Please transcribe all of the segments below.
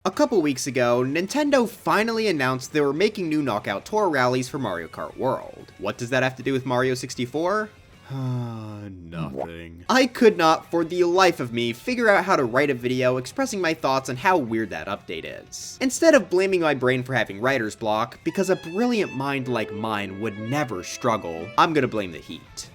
A couple weeks ago, Nintendo finally announced they were making new Knockout Tour rallies for Mario Kart World. What does that have to do with Mario 64? Nothing. I could not, for the life of me, figure out how to write a video expressing my thoughts on how weird that update is. Instead of blaming my brain for having writer's block, because a brilliant mind like mine would never struggle, I'm gonna blame the heat.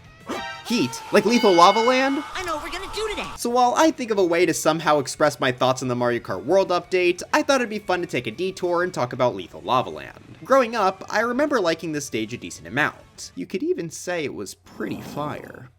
Heat? Like Lethal Lava Land? I know what we're gonna do today! So while I think of a way to somehow express my thoughts on the Mario Kart World update, I thought it'd be fun to take a detour and talk about Lethal Lava Land. Growing up, I remember liking this stage a decent amount. You could even say it was pretty fire.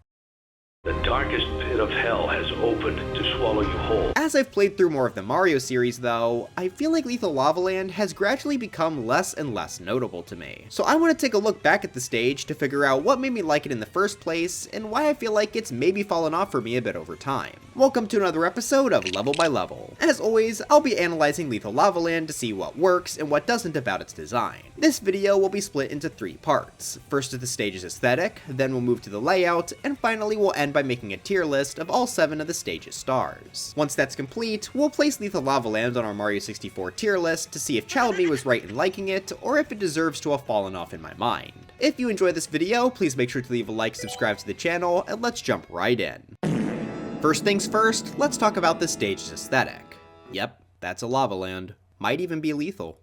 The darkest pit of hell has opened to swallow you whole. As I've played through more of the Mario series though, I feel like Lethal Lava Land has gradually become less and less notable to me. So I want to take a look back at the stage to figure out what made me like it in the first place, and why I feel like it's maybe fallen off for me a bit over time. Welcome to another episode of Level by Level. As always, I'll be analyzing Lethal Lava Land to see what works and what doesn't about its design. This video will be split into 3 parts. First is the stage's aesthetic, then we'll move to the layout, and finally we'll end by making a tier list of all 7 of the stage's stars. Once that's complete, we'll place Lethal Lava Land on our Mario 64 tier list to see if child me was right in liking it, or if it deserves to have fallen off in my mind. If you enjoy this video, please make sure to leave a like, subscribe to the channel, and let's jump right in. First things first, let's talk about the stage's aesthetic. Yep, that's a lava land. Might even be lethal.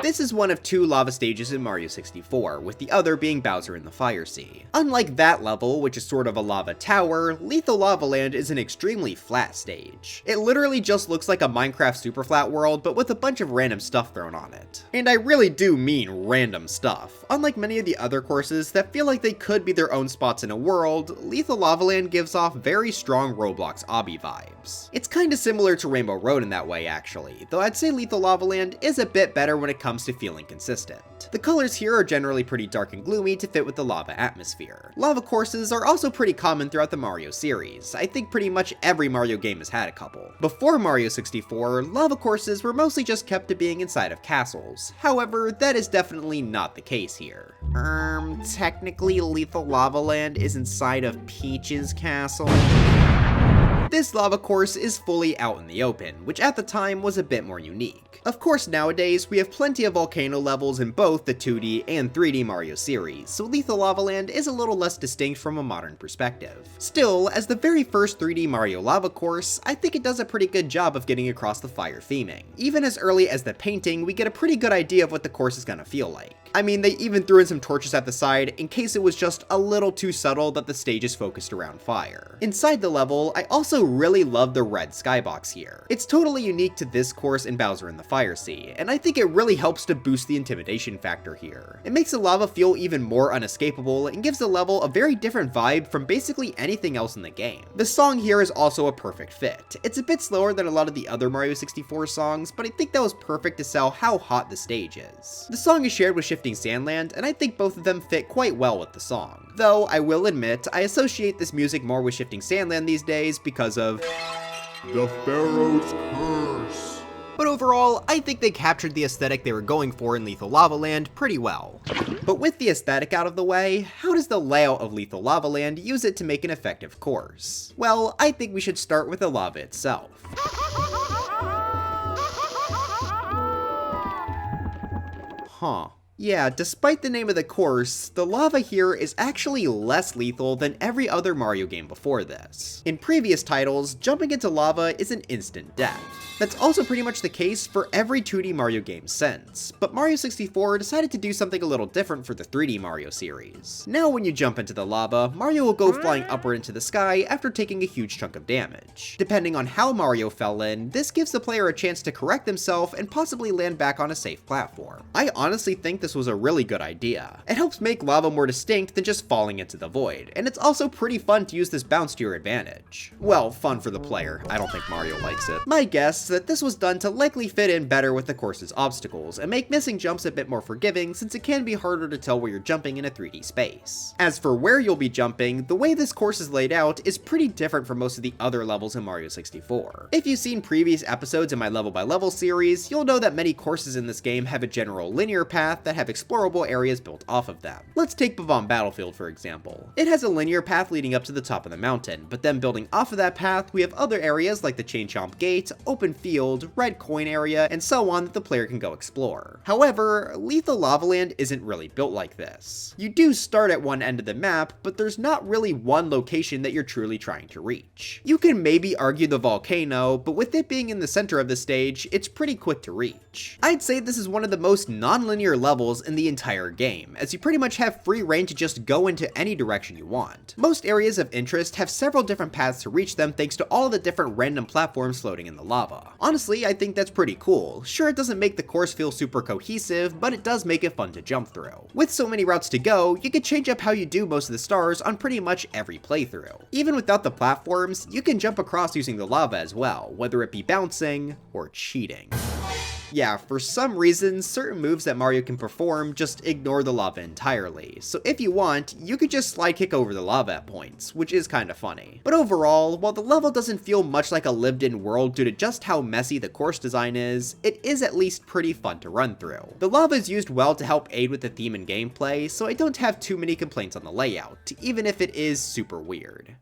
This is one of 2 lava stages in Mario 64, with the other being Bowser in the Fire Sea. Unlike that level, which is sort of a lava tower, Lethal Lava Land is an extremely flat stage. It literally just looks like a Minecraft super flat world, but with a bunch of random stuff thrown on it. And I really do mean random stuff. Unlike many of the other courses that feel like they could be their own spots in a world, Lethal Lava Land gives off very strong Roblox obby vibes. It's kinda similar to Rainbow Road in that way actually, though I'd say Lethal Lava Land is a bit better when it comes to feeling consistent. The colors here are generally pretty dark and gloomy to fit with the lava atmosphere. Lava courses are also pretty common throughout the Mario series. I think pretty much every Mario game has had a couple. Before Mario 64, lava courses were mostly just kept to being inside of castles. However, that is definitely not the case here. Technically Lethal Lava Land is inside of Peach's castle. This lava course is fully out in the open, which at the time was a bit more unique. Of course nowadays, we have plenty of volcano levels in both the 2D and 3D Mario series, so Lethal Lava Land is a little less distinct from a modern perspective. Still, as the very first 3D Mario lava course, I think it does a pretty good job of getting across the fire theming. Even as early as the painting, we get a pretty good idea of what the course is gonna feel like. I mean, they even threw in some torches at the side in case it was just a little too subtle that the stage is focused around fire. Inside the level, I also really love the red skybox here. It's totally unique to this course in Bowser in the Fire Sea, and I think it really helps to boost the intimidation factor here. It makes the lava feel even more unescapable and gives the level a very different vibe from basically anything else in the game. The song here is also a perfect fit. It's a bit slower than a lot of the other Mario 64 songs, but I think that was perfect to sell how hot the stage is. The song is shared with Shifting Sandland, and I think both of them fit quite well with the song. Though, I will admit, I associate this music more with Shifting Sandland these days because of the Pharaoh's Curse. But overall, I think they captured the aesthetic they were going for in Lethal Lava Land pretty well. But with the aesthetic out of the way, how does the layout of Lethal Lava Land use it to make an effective course? Well, I think we should start with the lava itself. Yeah, despite the name of the course, the lava here is actually less lethal than every other Mario game before this. In previous titles, jumping into lava is an instant death. That's also pretty much the case for every 2D Mario game since, but Mario 64 decided to do something a little different for the 3D Mario series. Now when you jump into the lava, Mario will go flying upward into the sky after taking a huge chunk of damage. Depending on how Mario fell in, this gives the player a chance to correct themselves and possibly land back on a safe platform. I honestly think this was a really good idea. It helps make lava more distinct than just falling into the void, and it's also pretty fun to use this bounce to your advantage. Well, fun for the player. I don't think Mario likes it. My guess is that this was done to likely fit in better with the course's obstacles, and make missing jumps a bit more forgiving since it can be harder to tell where you're jumping in a 3D space. As for where you'll be jumping, the way this course is laid out is pretty different from most of the other levels in Mario 64. If you've seen previous episodes in my Level by Level series, you'll know that many courses in this game have a general linear path that that have explorable areas built off of them. Let's take Bob-omb Battlefield for example. It has a linear path leading up to the top of the mountain, but then building off of that path, we have other areas like the Chain Chomp Gate, Open Field, Red Coin area, and so on that the player can go explore. However, Lethal Lava Land isn't really built like this. You do start at one end of the map, but there's not really one location that you're truly trying to reach. You can maybe argue the volcano, but with it being in the center of the stage, it's pretty quick to reach. I'd say this is one of the most non-linear levels in the entire game, as you pretty much have free reign to just go into any direction you want. Most areas of interest have several different paths to reach them thanks to all the different random platforms floating in the lava. Honestly, I think that's pretty cool. Sure, it doesn't make the course feel super cohesive, but it does make it fun to jump through. With so many routes to go, you could change up how you do most of the stars on pretty much every playthrough. Even without the platforms, you can jump across using the lava as well, whether it be bouncing or cheating. Yeah, for some reason, certain moves that Mario can perform just ignore the lava entirely, so if you want, you could just slide kick over the lava at points, which is kinda funny. But overall, while the level doesn't feel much like a lived-in world due to just how messy the course design is, it is at least pretty fun to run through. The lava is used well to help aid with the theme and gameplay, so I don't have too many complaints on the layout, even if it is super weird.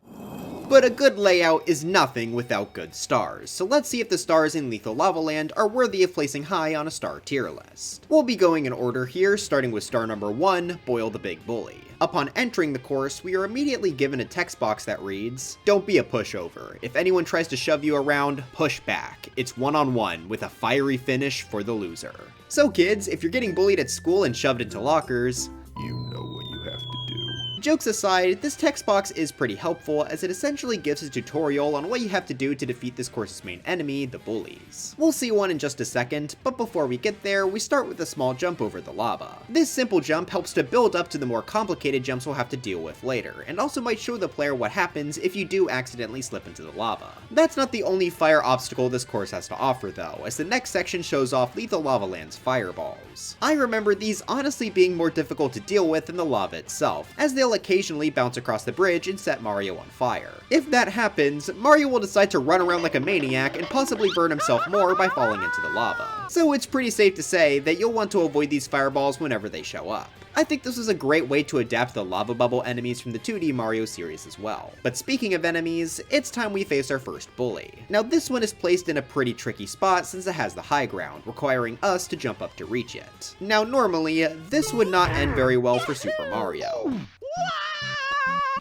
But a good layout is nothing without good stars, so let's see if the stars in Lethal Lava Land are worthy of placing high on a star tier list. We'll be going in order here, starting with star number 1, Boyle the Big Bully. Upon entering the course, we are immediately given a text box that reads, "Don't be a pushover. If anyone tries to shove you around, push back. It's one-on-one with a fiery finish for the loser." So kids, if you're getting bullied at school and shoved into lockers, you know what you have to do. Jokes aside, this text box is pretty helpful as it essentially gives a tutorial on what you have to do to defeat this course's main enemy, the bullies. We'll see one in just a second, but before we get there, we start with a small jump over the lava. This simple jump helps to build up to the more complicated jumps we'll have to deal with later, and also might show the player what happens if you do accidentally slip into the lava. That's not the only fire obstacle this course has to offer though, as the next section shows off Lethal Lava Land's fireballs. I remember these honestly being more difficult to deal with than the lava itself, as they'll occasionally bounce across the bridge and set Mario on fire. If that happens, Mario will decide to run around like a maniac and possibly burn himself more by falling into the lava. So it's pretty safe to say that you'll want to avoid these fireballs whenever they show up. I think this was a great way to adapt the lava bubble enemies from the 2D Mario series as well. But speaking of enemies, it's time we face our first bully. Now this one is placed in a pretty tricky spot since it has the high ground, requiring us to jump up to reach it. Now normally, this would not end very well for Super Mario.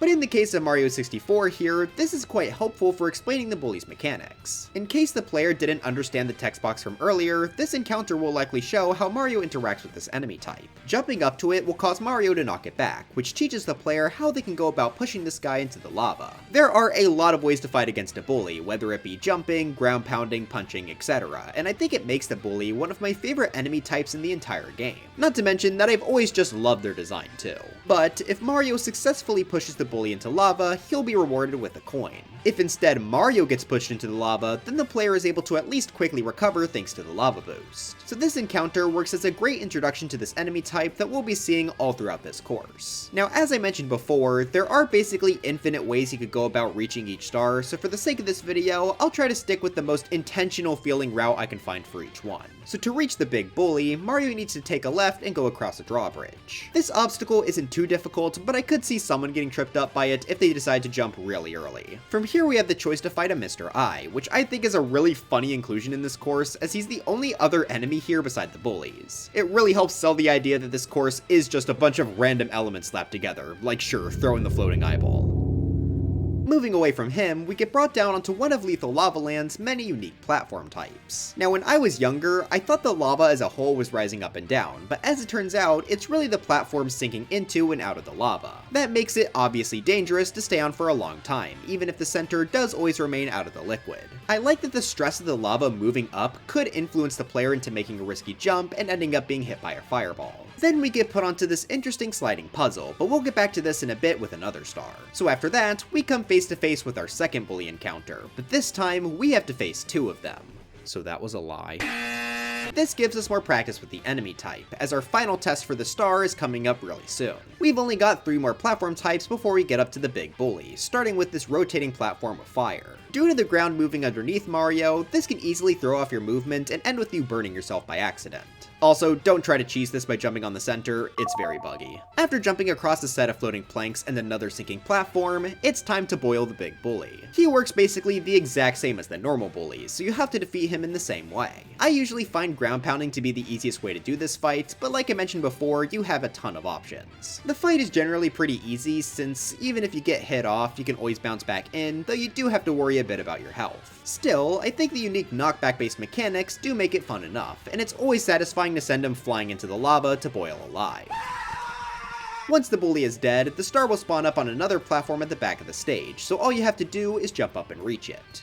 But in the case of Mario 64 here, this is quite helpful for explaining the bully's mechanics. In case the player didn't understand the text box from earlier, this encounter will likely show how Mario interacts with this enemy type. Jumping up to it will cause Mario to knock it back, which teaches the player how they can go about pushing this guy into the lava. There are a lot of ways to fight against a bully, whether it be jumping, ground pounding, punching, etc., and I think it makes the bully one of my favorite enemy types in the entire game. Not to mention that I've always just loved their design too. But if Mario successfully pushes the bully into lava, he'll be rewarded with a coin. If instead Mario gets pushed into the lava, then the player is able to at least quickly recover thanks to the lava boost. So this encounter works as a great introduction to this enemy type that we'll be seeing all throughout this course. Now as I mentioned before, there are basically infinite ways you could go about reaching each star, so for the sake of this video, I'll try to stick with the most intentional feeling route I can find for each one. So to reach the big bully, Mario needs to take a left and go across a drawbridge. This obstacle isn't too difficult, but I could see someone getting tripped up by it if they decide to jump really early. From here we have the choice to fight a Mr. I, which I think is a really funny inclusion in this course, as he's the only other enemy here beside the bullies. It really helps sell the idea that this course is just a bunch of random elements slapped together, like sure, throw in the floating eyeball. Moving away from him, we get brought down onto one of Lethal Lava Land's many unique platform types. Now when I was younger, I thought the lava as a whole was rising up and down, but as it turns out, it's really the platforms sinking into and out of the lava. That makes it obviously dangerous to stay on for a long time, even if the center does always remain out of the liquid. I like that the stress of the lava moving up could influence the player into making a risky jump and ending up being hit by a fireball. Then we get put onto this interesting sliding puzzle, but we'll get back to this in a bit with another star. So after that, we come face to face with our second bully encounter, but this time we have to face two of them. So that was a lie. This gives us more practice with the enemy type, as our final test for the star is coming up really soon. We've only got 3 more platform types before we get up to the big bully, starting with this rotating platform of fire. Due to the ground moving underneath Mario, this can easily throw off your movement and end with you burning yourself by accident. Also, don't try to cheese this by jumping on the center, it's very buggy. After jumping across a set of floating planks and another sinking platform, it's time to boil the big bully. He works basically the exact same as the normal bullies, so you have to defeat him in the same way. I usually find ground pounding to be the easiest way to do this fight, but like I mentioned before, you have a ton of options. The fight is generally pretty easy, since even if you get hit off, you can always bounce back in, though you do have to worry a bit about your health. Still, I think the unique knockback based mechanics do make it fun enough, and it's always satisfying to send him flying into the lava to boil alive. Once the bully is dead, the star will spawn up on another platform at the back of the stage, so all you have to do is jump up and reach it.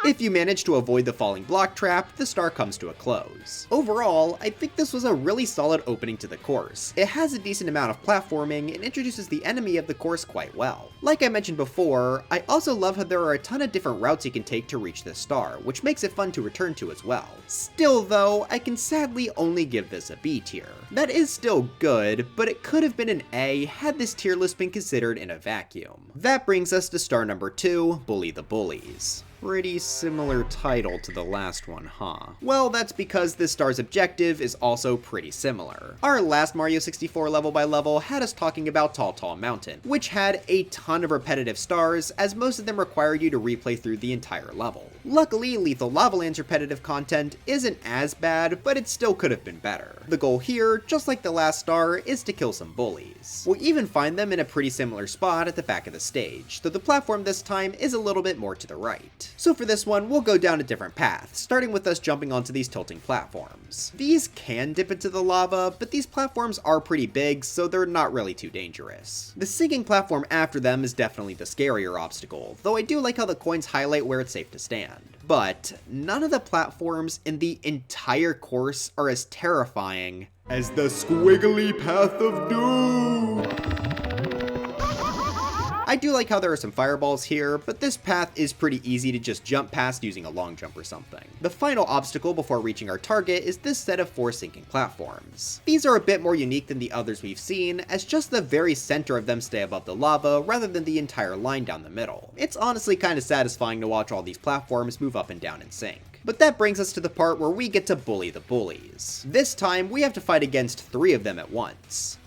If you manage to avoid the falling block trap, the star comes to a close. Overall, I think this was a really solid opening to the course. It has a decent amount of platforming and introduces the enemy of the course quite well. Like I mentioned before, I also love how there are a ton of different routes you can take to reach this star, which makes it fun to return to as well. Still though, I can sadly only give this a B tier. That is still good, but it could have been an A had this tier list been considered in a vacuum. That brings us to star number 2, Bully the Bullies. Pretty similar title to the last one, huh? Well, that's because this star's objective is also pretty similar. Our last Mario 64 level by level had us talking about Tall Tall Mountain, which had a ton of repetitive stars, as most of them required you to replay through the entire level. Luckily, Lethal Lava Land's repetitive content isn't as bad, but it still could have been better. The goal here, just like the last star, is to kill some bullies. We'll even find them in a pretty similar spot at the back of the stage, though the platform this time is a little bit more to the right. So for this one, we'll go down a different path, starting with us jumping onto these tilting platforms. These can dip into the lava, but these platforms are pretty big, so they're not really too dangerous. The sinking platform after them is definitely the scarier obstacle, though I do like how the coins highlight where it's safe to stand. But none of the platforms in the entire course are as terrifying as the Squiggly Path of Doom. I do like how there are some fireballs here, but this path is pretty easy to just jump past using a long jump or something. The final obstacle before reaching our target is this set of 4 sinking platforms. These are a bit more unique than the others we've seen, as just the very center of them stay above the lava rather than the entire line down the middle. It's honestly kind of satisfying to watch all these platforms move up and down in sync. But that brings us to the part where we get to bully the bullies. This time, we have to fight against 3 of them at once.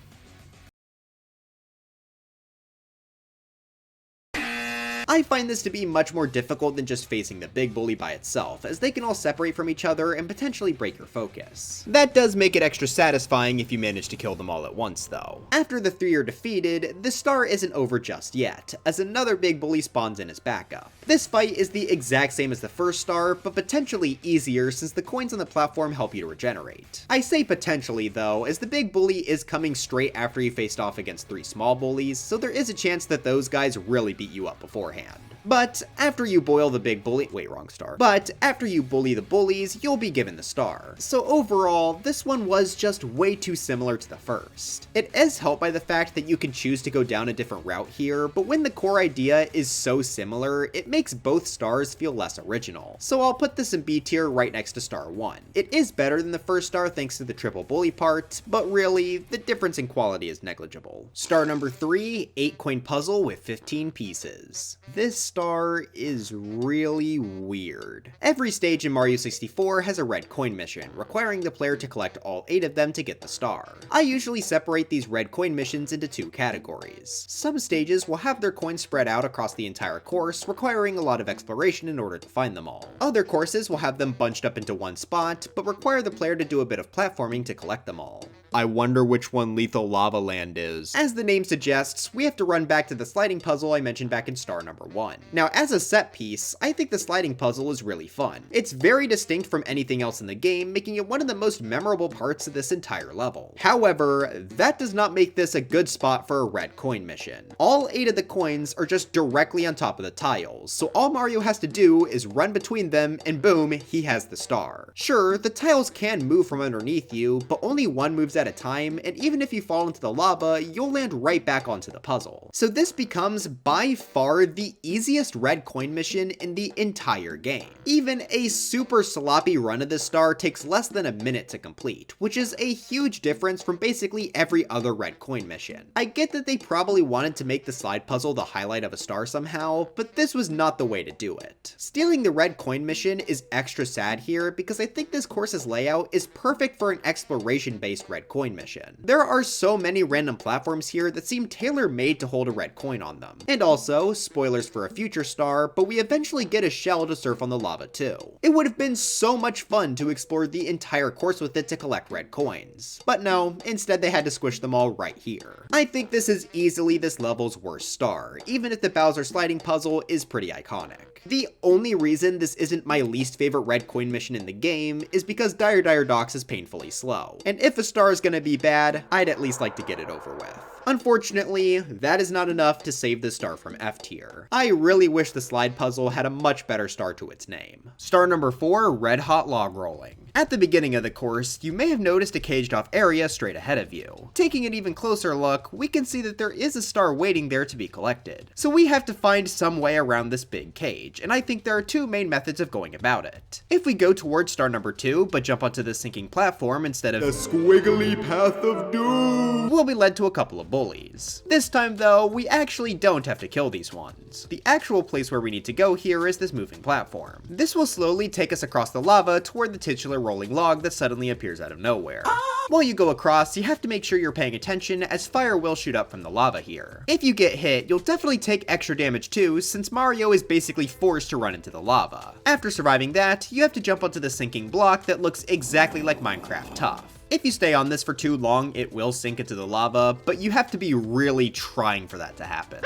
I find this to be much more difficult than just facing the big bully by itself, as they can all separate from each other and potentially break your focus. That does make it extra satisfying if you manage to kill them all at once though. After the 3 are defeated, the star isn't over just yet, as another big bully spawns in as backup. This fight is the exact same as the first star, but potentially easier since the coins on the platform help you to regenerate. I say potentially though, as the big bully is coming straight after you faced off against 3 small bullies, so there is a chance that those guys really beat you up beforehand. But after you boil the big bully- wait, wrong star. But after you bully the bullies, you'll be given the star. So overall, this one was just way too similar to the first. It is helped by the fact that you can choose to go down a different route here, but when the core idea is so similar, it makes both stars feel less original. So I'll put this in B tier right next to star 1. It is better than the first star thanks to the triple bully part, but really, the difference in quality is negligible. Star number 3, 8 coin puzzle with 15 pieces. This star is really weird. Every stage in Mario 64 has a red coin mission, requiring the player to collect all 8 of them to get the star. I usually separate these red coin missions into 2 categories. Some stages will have their coins spread out across the entire course, requiring a lot of exploration in order to find them all. Other courses will have them bunched up into one spot, but require the player to do a bit of platforming to collect them all. I wonder which one Lethal Lava Land is. As the name suggests, we have to run back to the sliding puzzle I mentioned back in star number 1. Now, as a set piece, I think the sliding puzzle is really fun. It's very distinct from anything else in the game, making it one of the most memorable parts of this entire level. However, that does not make this a good spot for a red coin mission. All 8 of the coins are just directly on top of the tiles, so all Mario has to do is run between them and boom, he has the star. Sure, the tiles can move from underneath you, but only one moves at a time, and even if you fall into the lava, you'll land right back onto the puzzle. So this becomes by far the easiest red coin mission in the entire game. Even a super sloppy run of this star takes less than a minute to complete, which is a huge difference from basically every other red coin mission. I get that they probably wanted to make the slide puzzle the highlight of a star somehow, but this was not the way to do it. Stealing the red coin mission is extra sad here because I think this course's layout is perfect for an exploration-based red coin mission. There are so many random platforms here that seem tailor-made to hold a red coin on them. And also, spoilers for a future star, but we eventually get a shell to surf on the lava too. It would have been so much fun to explore the entire course with it to collect red coins. But no, instead they had to squish them all right here. I think this is easily this level's worst star, even if the Bowser sliding puzzle is pretty iconic. The only reason this isn't my least favorite red coin mission in the game is because Dire Docks is painfully slow, and if a star is gonna be bad, I'd at least like to get it over with. Unfortunately, that is not enough to save this star from F tier. I really wish the slide puzzle had a much better star to its name. Star number 4, Red Hot Log Rolling. At the beginning of the course, you may have noticed a caged off area straight ahead of you. Taking an even closer look, we can see that there is a star waiting there to be collected. So we have to find some way around this big cage, and I think there are two main methods of going about it. If we go towards star number 2, but jump onto the sinking platform instead of the squiggly path of doom, we'll be led to a couple of bullies. This time though, we actually don't have to kill these ones. The actual place where we need to go here is this moving platform. This will slowly take us across the lava toward the titular rolling log that suddenly appears out of nowhere. While you go across, you have to make sure you're paying attention as fire will shoot up from the lava here. If you get hit, you'll definitely take extra damage too, since Mario is basically forced to run into the lava. After surviving that, you have to jump onto the sinking block that looks exactly like Minecraft Tough. If you stay on this for too long, it will sink into the lava, but you have to be really trying for that to happen.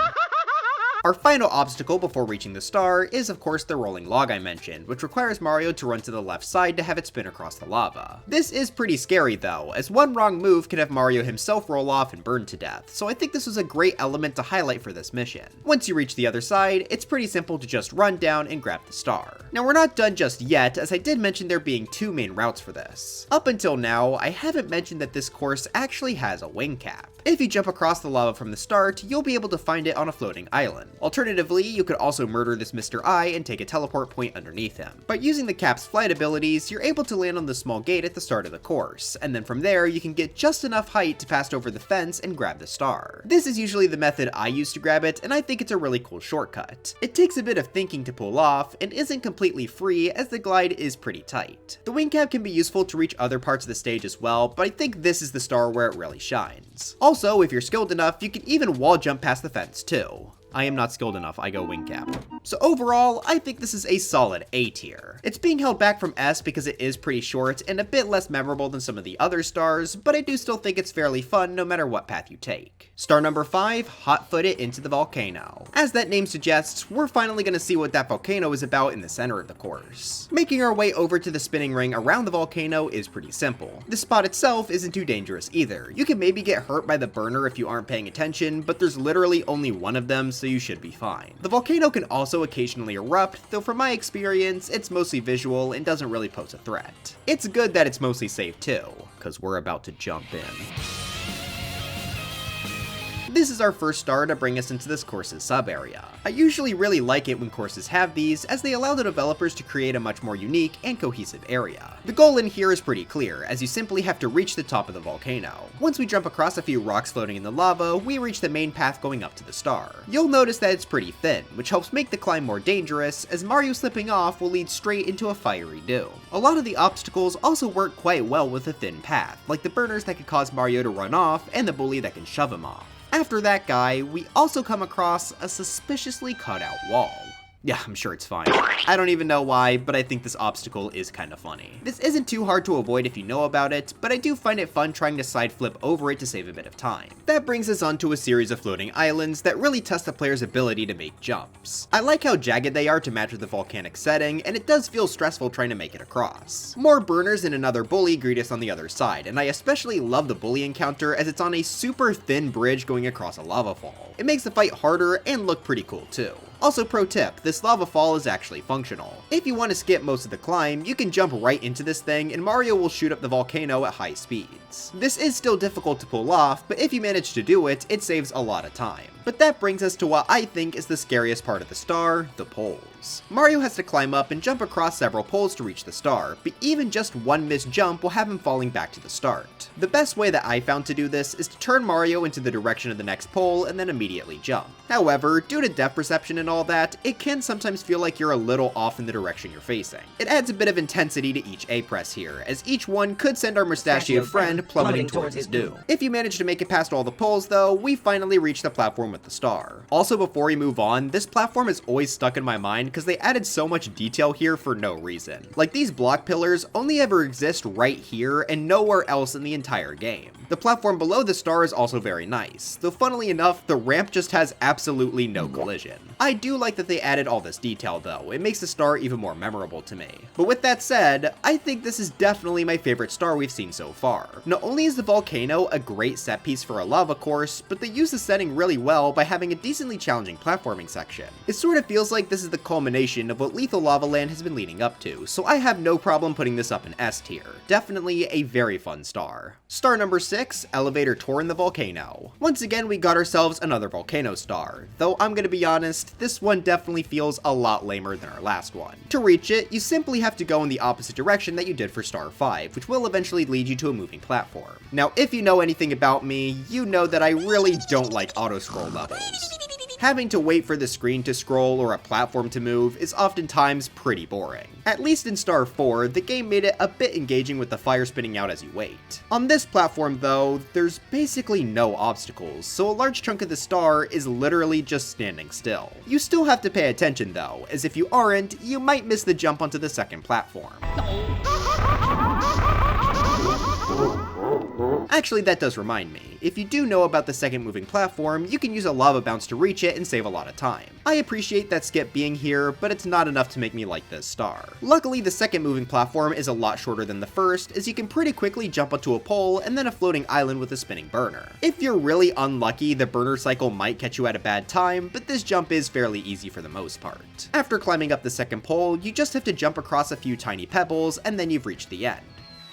Our final obstacle before reaching the star is of course the rolling log I mentioned, which requires Mario to run to the left side to have it spin across the lava. This is pretty scary though, as one wrong move can have Mario himself roll off and burn to death, so I think this was a great element to highlight for this mission. Once you reach the other side, it's pretty simple to just run down and grab the star. Now we're not done just yet, as I did mention there being two main routes for this. Up until now, I haven't mentioned that this course actually has a wing cap. If you jump across the lava from the start, you'll be able to find it on a floating island. Alternatively, you could also murder this Mr. I and take a teleport point underneath him. But using the cap's flight abilities, you're able to land on the small gate at the start of the course, and then from there you can get just enough height to pass over the fence and grab the star. This is usually the method I use to grab it, and I think it's a really cool shortcut. It takes a bit of thinking to pull off, and isn't completely free as the glide is pretty tight. The wing cap can be useful to reach other parts of the stage as well, but I think this is the star where it really shines. Also, if you're skilled enough, you can even wall jump past the fence too. I am not skilled enough, I go wing cap. So overall, I think this is a solid A tier. It's being held back from S because it is pretty short and a bit less memorable than some of the other stars, but I do still think it's fairly fun no matter what path you take. Star number 5, hot-foot it into the volcano. As that name suggests, we're finally going to see what that volcano is about in the center of the course. Making our way over to the spinning ring around the volcano is pretty simple. The spot itself isn't too dangerous either. You can maybe get hurt by the burner if you aren't paying attention, but there's literally only one of them, so you should be fine. The volcano can also occasionally erupt, though from my experience, it's mostly visual and doesn't really pose a threat. It's good that it's mostly safe too, because we're about to jump in. This is our first star to bring us into this course's sub-area. I usually really like it when courses have these, as they allow the developers to create a much more unique and cohesive area. The goal in here is pretty clear, as you simply have to reach the top of the volcano. Once we jump across a few rocks floating in the lava, we reach the main path going up to the star. You'll notice that it's pretty thin, which helps make the climb more dangerous, as Mario slipping off will lead straight into a fiery doom. A lot of the obstacles also work quite well with a thin path, like the burners that could cause Mario to run off, and the bully that can shove him off. After that guy, we also come across a suspiciously cut out wall. Yeah, I'm sure it's fine. I don't even know why, but I think this obstacle is kind of funny. This isn't too hard to avoid if you know about it, but I do find it fun trying to side flip over it to save a bit of time. That brings us onto a series of floating islands that really test the player's ability to make jumps. I like how jagged they are to match with the volcanic setting, and it does feel stressful trying to make it across. More burners and another bully greet us on the other side, and I especially love the bully encounter as it's on a super thin bridge going across a lava fall. It makes the fight harder and look pretty cool too. Also, pro tip, this lava fall is actually functional. If you want to skip most of the climb, you can jump right into this thing and Mario will shoot up the volcano at high speeds. This is still difficult to pull off, but if you manage to do it, it saves a lot of time. But that brings us to what I think is the scariest part of the star, the poles. Mario has to climb up and jump across several poles to reach the star, but even just one missed jump will have him falling back to the start. The best way that I found to do this is to turn Mario into the direction of the next pole and then immediately jump. However, due to depth perception and all that, it can sometimes feel like you're a little off in the direction you're facing. It adds a bit of intensity to each A-press here, as each one could send our mustachioed friend plummeting towards his doom. If you manage to make it past all the poles though, we finally reach the platform with the star. Also, before we move on, this platform is always stuck in my mind because they added so much detail here for no reason. Like, these block pillars only ever exist right here and nowhere else in the entire game. The platform below the star is also very nice, though funnily enough, the ramp just has absolutely no collision. I do like that they added all this detail though, it makes the star even more memorable to me. But with that said, I think this is definitely my favorite star we've seen so far. Not only is the volcano a great set piece for a lava course, but they use the setting really well by having a decently challenging platforming section. It sort of feels like this is the culmination of what Lethal Lava Land has been leading up to, so I have no problem putting this up in S tier. Definitely a very fun star. Star number 6, Elevator Tour in the Volcano. Once again, we got ourselves another volcano star, though I'm gonna be honest, this one definitely feels a lot lamer than our last one. To reach it, you simply have to go in the opposite direction that you did for Star 5, which will eventually lead you to a moving platform. Now, if you know anything about me, you know that I really don't like auto-scroll levels. Having to wait for the screen to scroll or a platform to move is oftentimes pretty boring. At least in Star 4, the game made it a bit engaging with the fire spinning out as you wait. On this platform though, there's basically no obstacles, so a large chunk of the star is literally just standing still. You still have to pay attention though, as if you aren't, you might miss the jump onto the second platform. Actually, that does remind me. If you do know about the second moving platform, you can use a lava bounce to reach it and save a lot of time. I appreciate that skip being here, but it's not enough to make me like this star. Luckily, the second moving platform is a lot shorter than the first, as you can pretty quickly jump onto a pole and then a floating island with a spinning burner. If you're really unlucky, the burner cycle might catch you at a bad time, but this jump is fairly easy for the most part. After climbing up the second pole, you just have to jump across a few tiny pebbles, and then you've reached the end.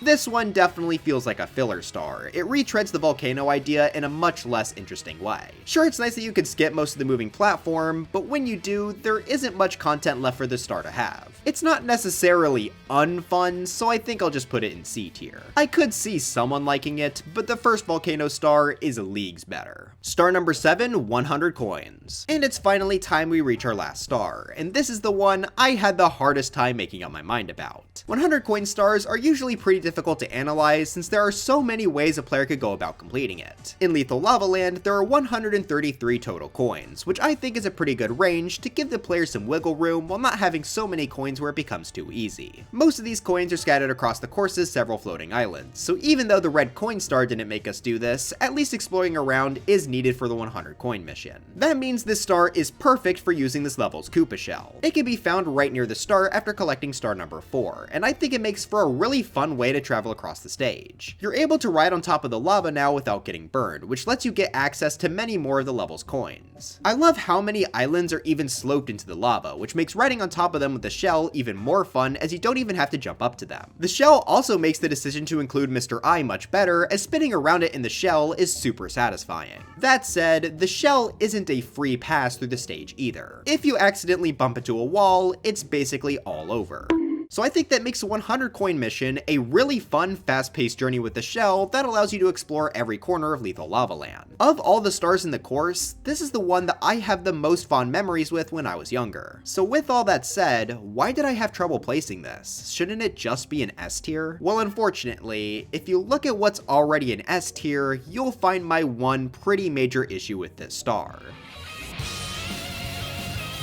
This one definitely feels like a filler star. It retreads the volcano idea in a much less interesting way. Sure, it's nice that you can skip most of the moving platform, but when you do, there isn't much content left for this star to have. It's not necessarily unfun, so I think I'll just put it in C tier. I could see someone liking it, but the first volcano star is leagues better. Star number 7, 100 coins. And it's finally time we reach our last star, and this is the one I had the hardest time making up my mind about. 100 coin stars are usually pretty difficult to analyze since there are so many ways a player could go about completing it. In Lethal Lava Land, there are 133 total coins, which I think is a pretty good range to give the player some wiggle room while not having so many coins where it becomes too easy. Most of these coins are scattered across the course's several floating islands, so even though the red coin star didn't make us do this, at least exploring around is needed for the 100 coin mission. That means this star is perfect for using this level's Koopa shell. It can be found right near the start after collecting star number 4, and I think it makes for a really fun way to travel across the stage. You're able to ride on top of the lava now without getting burned, which lets you get access to many more of the level's coins. I love how many islands are even sloped into the lava, which makes riding on top of them with the shell even more fun as you don't even have to jump up to them. The shell also makes the decision to include Mr. I much better, as spinning around it in the shell is super satisfying. That said, the shell isn't a free pass through the stage either. If you accidentally bump into a wall, it's basically all over. So I think that makes a 100 coin mission a really fun, fast-paced journey with the shell that allows you to explore every corner of Lethal Lava Land. Of all the stars in the course, this is the one that I have the most fond memories with when I was younger. So with all that said, why did I have trouble placing this? Shouldn't it just be an S tier? Well, unfortunately, if you look at what's already an S tier, you'll find my one pretty major issue with this star.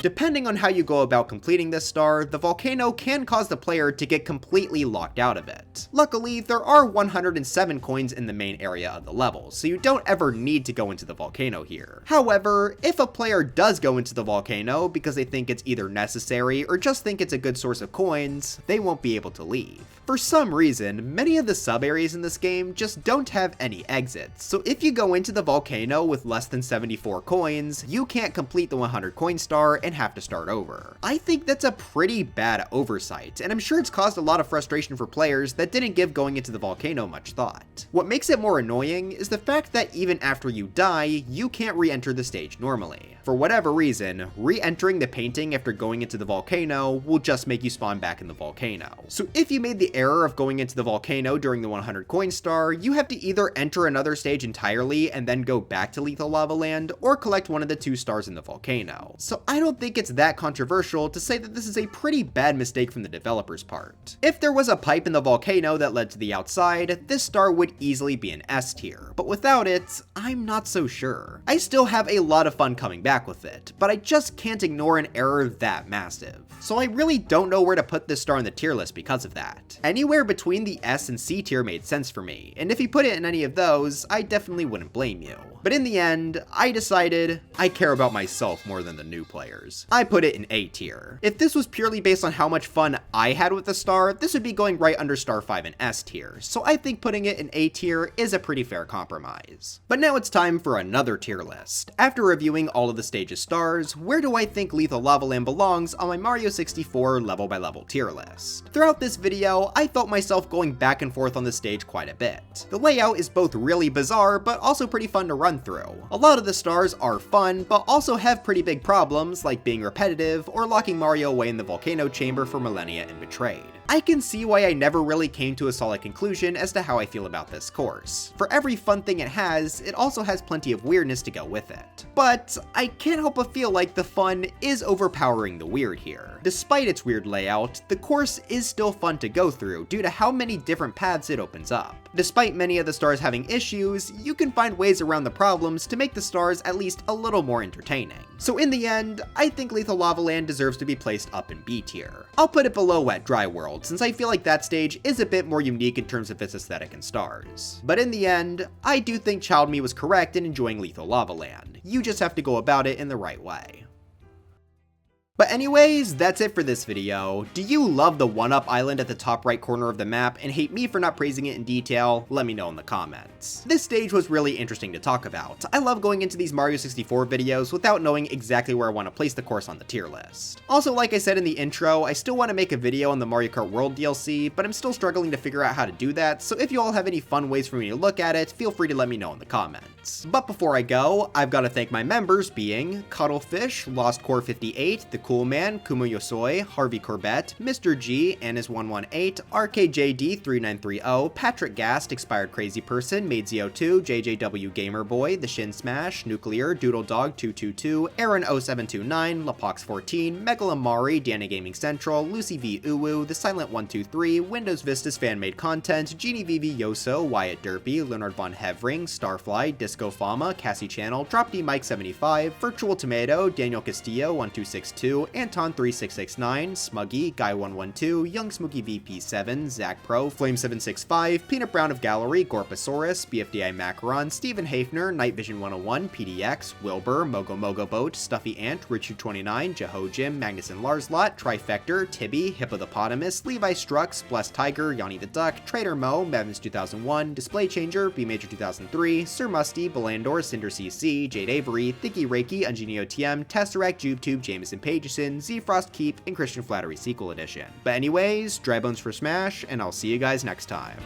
Depending on how you go about completing this star, the volcano can cause the player to get completely locked out of it. Luckily, there are 107 coins in the main area of the level, so you don't ever need to go into the volcano here. However, if a player does go into the volcano because they think it's either necessary or just think it's a good source of coins, they won't be able to leave. For some reason, many of the sub-areas in this game just don't have any exits, so if you go into the volcano with less than 74 coins, you can't complete the 100 coin star and have to start over. I think that's a pretty bad oversight, and I'm sure it's caused a lot of frustration for players that didn't give going into the volcano much thought. What makes it more annoying is the fact that even after you die, you can't re-enter the stage normally. For whatever reason, re-entering the painting after going into the volcano will just make you spawn back in the volcano. So if you made the error of going into the volcano during the 100 coin star, you have to either enter another stage entirely and then go back to Lethal Lava Land, or collect one of the 2 stars in the volcano. So I don't think it's that controversial to say that this is a pretty bad mistake from the developer's part. If there was a pipe in the volcano that led to the outside, this star would easily be an S tier, but without it, I'm not so sure. I still have a lot of fun coming back with it, but I just can't ignore an error that massive. So I really don't know where to put this star in the tier list because of that. Anywhere between the S and C tier made sense for me, and if you put it in any of those, I definitely wouldn't blame you. But in the end, I decided I care about myself more than the new players. I put it in A tier. If this was purely based on how much fun I had with the star, this would be going right under star 5 and S tier, so I think putting it in A tier is a pretty fair compromise. But now it's time for another tier list. After reviewing all of the stage's stars, where do I think Lethal Lava Land belongs on my Mario 64 level by level tier list? Throughout this video, I felt myself going back and forth on the stage quite a bit. The layout is both really bizarre, but also pretty fun to run through. A lot of the stars are fun, but also have pretty big problems like being repetitive or locking Mario away in the volcano chamber for millennia and Betrayed. I can see why I never really came to a solid conclusion as to how I feel about this course. For every fun thing it also has plenty of weirdness to go with it. But I can't help but feel like the fun is overpowering the weird here. Despite its weird layout, the course is still fun to go through due to how many different paths it opens up. Despite many of the stars having issues, you can find ways around the problems to make the stars at least a little more entertaining. So in the end, I think Lethal Lava Land deserves to be placed up in B tier. I'll put it below Wet Dry World, since I feel like that stage is a bit more unique in terms of its aesthetic and stars. But in the end, I do think Child Me was correct in enjoying Lethal Lava Land. You just have to go about it in the right way. But anyways, that's it for this video. Do you love the 1-up island at the top right corner of the map and hate me for not praising it in detail? Let me know in the comments. This stage was really interesting to talk about. I love going into these Mario 64 videos without knowing exactly where I want to place the course on the tier list. Also, like I said in the intro, I still want to make a video on the Mario Kart World DLC, but I'm still struggling to figure out how to do that, so if you all have any fun ways for me to look at it, feel free to let me know in the comments. But before I go, I've got to thank my members being Cuddlefish, Lost Core 58, The Cool Man, Kumo Yosoi, Harvey Corbett, Mr. G, Anis118, RKJD3930, Patrick Gast, Expired Crazy Person, Maidzio2, JJW Gamer Boy, The Shin Smash, Nuclear, Doodle Dog 222, Aaron0729, Lapox14, Megalamari, Dana Gaming Central, Lucy V Uwu, The Silent 123, Windows Vista's fan-made content, Genie VV Yoso, Wyatt Derpy, Leonard Von Hevring, Starfly, Disco Fama, Cassie Channel, Drop D Mike 75, Virtual Tomato, Daniel Castillo 1262, Anton3669, Smuggy, Guy112, Young Smokey VP7, Zach Pro, Flame765, Peanut Brown of Gallery, Gorpasaurus, BFDI Macaron, Stephen Hafner, Night Vision 101, PDX, Wilbur, Mogo Mogo Boat, Stuffy Ant, Richard29, Jeho Jim, Magnuson Larslot, Trifector, Tibby, Hippopotamus, Levi Strux, Blessed Tiger, Yanni the Duck, Trader Mo, Mavins 2001, Display Changer, B Major 2003, Sir Musty, Belandor, Cinder CC, Jade Avery, Thicky Reiki, Ungenio TM, Tesseract, JubeTube, Jameson Pageson, Z-Frost Keep, and Christian Flattery Sequel Edition. But anyways, dry bones for Smash, and I'll see you guys next time.